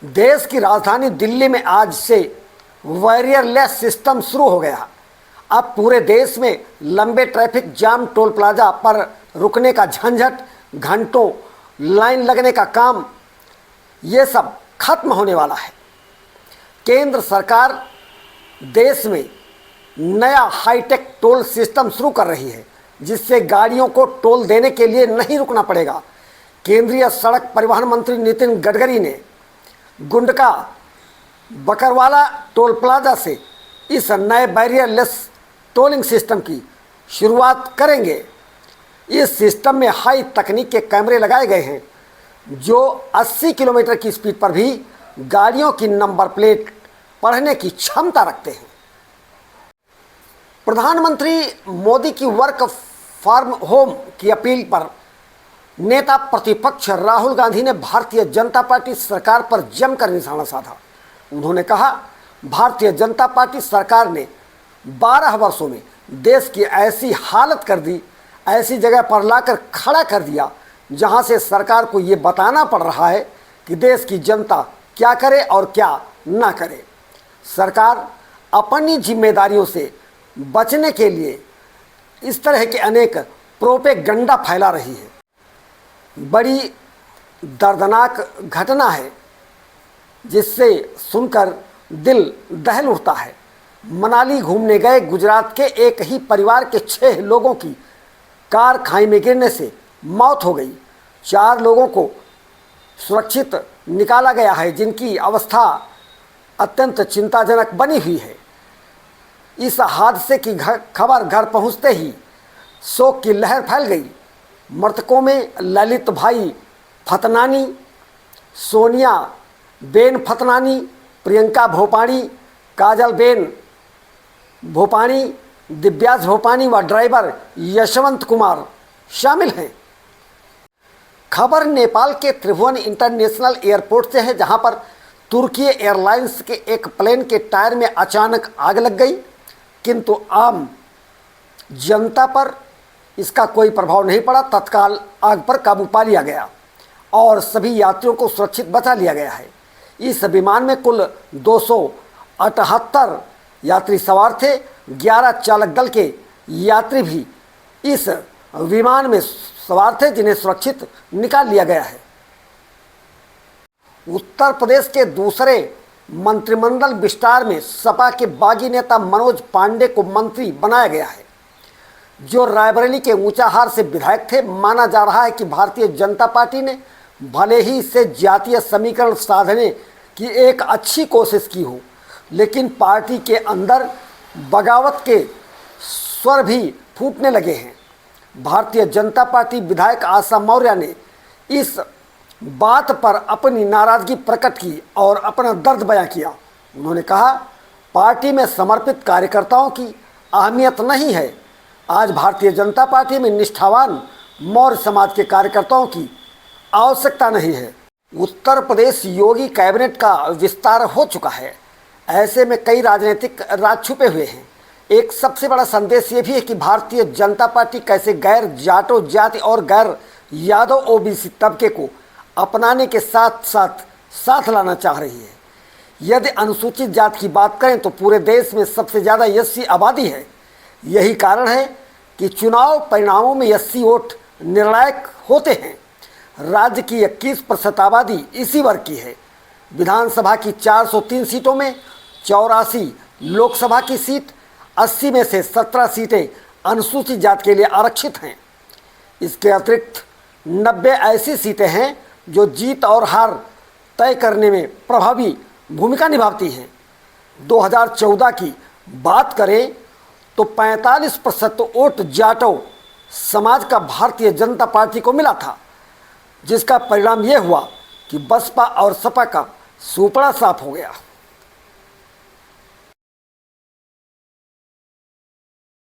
देश की राजधानी दिल्ली में आज से बैरियरलेस सिस्टम शुरू हो गया। अब पूरे देश में लंबे ट्रैफिक जाम, टोल प्लाजा पर रुकने का झंझट, घंटों लाइन लगने का काम, ये सब खत्म होने वाला है। केंद्र सरकार देश में नया हाईटेक टोल सिस्टम शुरू कर रही है, जिससे गाड़ियों को टोल देने के लिए नहीं रुकना पड़ेगा। केंद्रीय सड़क परिवहन मंत्री नितिन गडकरी ने गुंडका बकरवाला टोल प्लाजा से इस नए बैरियरलेस टोलिंग सिस्टम की शुरुआत करेंगे। इस सिस्टम में हाई तकनीक के कैमरे लगाए गए हैं, जो 80 किलोमीटर की स्पीड पर भी गाड़ियों की नंबर प्लेट पढ़ने की क्षमता रखते हैं। प्रधानमंत्री मोदी की वर्क फ्रॉम होम की अपील पर नेता प्रतिपक्ष राहुल गांधी ने भारतीय जनता पार्टी सरकार पर जमकर निशाना साधा। उन्होंने कहा, भारतीय जनता पार्टी सरकार ने 12 वर्षों में देश की ऐसी हालत कर दी, ऐसी जगह पर लाकर खड़ा कर दिया, जहां से सरकार को ये बताना पड़ रहा है कि देश की जनता क्या करे और क्या ना करे। सरकार अपनी जिम्मेदारियों से बचने के लिए इस तरह के अनेक प्रोपेगंडा फैला रही है। बड़ी दर्दनाक घटना है, जिससे सुनकर दिल दहल उठता है। मनाली घूमने गए गुजरात के एक ही परिवार के 6 लोगों की कार खाई में गिरने से मौत हो गई। 4 लोगों को सुरक्षित निकाला गया है, जिनकी अवस्था अत्यंत चिंताजनक बनी हुई है। इस हादसे की खबर घर पहुंचते ही शोक की लहर फैल गई। मृतकों में ललित भाई फतनानी, सोनिया बेन फतनानी, प्रियंका भोपाणी, काजल बेन भोपाणी, दिव्यास भोपाणी व ड्राइवर यशवंत कुमार शामिल हैं। खबर नेपाल के त्रिभुवन इंटरनेशनल एयरपोर्ट से है, जहां पर तुर्की एयरलाइंस के एक प्लेन के टायर में अचानक आग लग गई, किंतु आम जनता पर इसका कोई प्रभाव नहीं पड़ा। तत्काल आग पर काबू पा लिया गया और सभी यात्रियों को सुरक्षित बचा लिया गया है। इस विमान में कुल 278 यात्री सवार थे। 11 चालक दल के यात्री भी इस विमान में सवार थे, जिन्हें सुरक्षित निकाल लिया गया है। उत्तर प्रदेश के दूसरे मंत्रिमंडल विस्तार में सपा के बागी नेता मनोज पांडे को मंत्री बनाया गया है, जो रायबरेली के ऊंचाहार से विधायक थे। माना जा रहा है कि भारतीय जनता पार्टी ने भले ही इससे जातीय समीकरण साधने की एक अच्छी कोशिश की हो, लेकिन पार्टी के अंदर बगावत के स्वर भी फूटने लगे हैं। भारतीय जनता पार्टी विधायक आशा मौर्य ने इस बात पर अपनी नाराजगी प्रकट की और अपना दर्द बयां किया। उन्होंने कहा, पार्टी में समर्पित कार्यकर्ताओं की अहमियत नहीं है। आज भारतीय जनता पार्टी में निष्ठावान मौर्य समाज के कार्यकर्ताओं की आवश्यकता नहीं है। उत्तर प्रदेश योगी कैबिनेट का विस्तार हो चुका है। ऐसे में कई राजनीतिक राज छुपे हुए हैं। एक सबसे बड़ा संदेश ये भी है कि भारतीय जनता पार्टी कैसे गैर जाटो जाति और गैर यादव ओबीसी तबके को अपनाने के साथ साथ लाना चाह रही है। यदि अनुसूचित जाति की बात करें तो पूरे देश में सबसे ज़्यादा एससी आबादी है। यही कारण है कि चुनाव परिणामों में एससी वोट निर्णायक होते हैं। राज्य की 21% आबादी इसी वर्ग की है। विधानसभा की 403 सीटों में 84 लोकसभा की सीट, 80 में से 17 सीटें अनुसूचित जाति के लिए आरक्षित हैं। इसके अतिरिक्त 90 ऐसी सीटें हैं जो जीत और हार तय करने में प्रभावी भूमिका निभाती हैं। 2014 की बात करें तो 45% वोट जाटो समाज का भारतीय जनता पार्टी को मिला था, जिसका परिणाम ये हुआ कि बसपा और सपा का सुपड़ा साफ हो गया।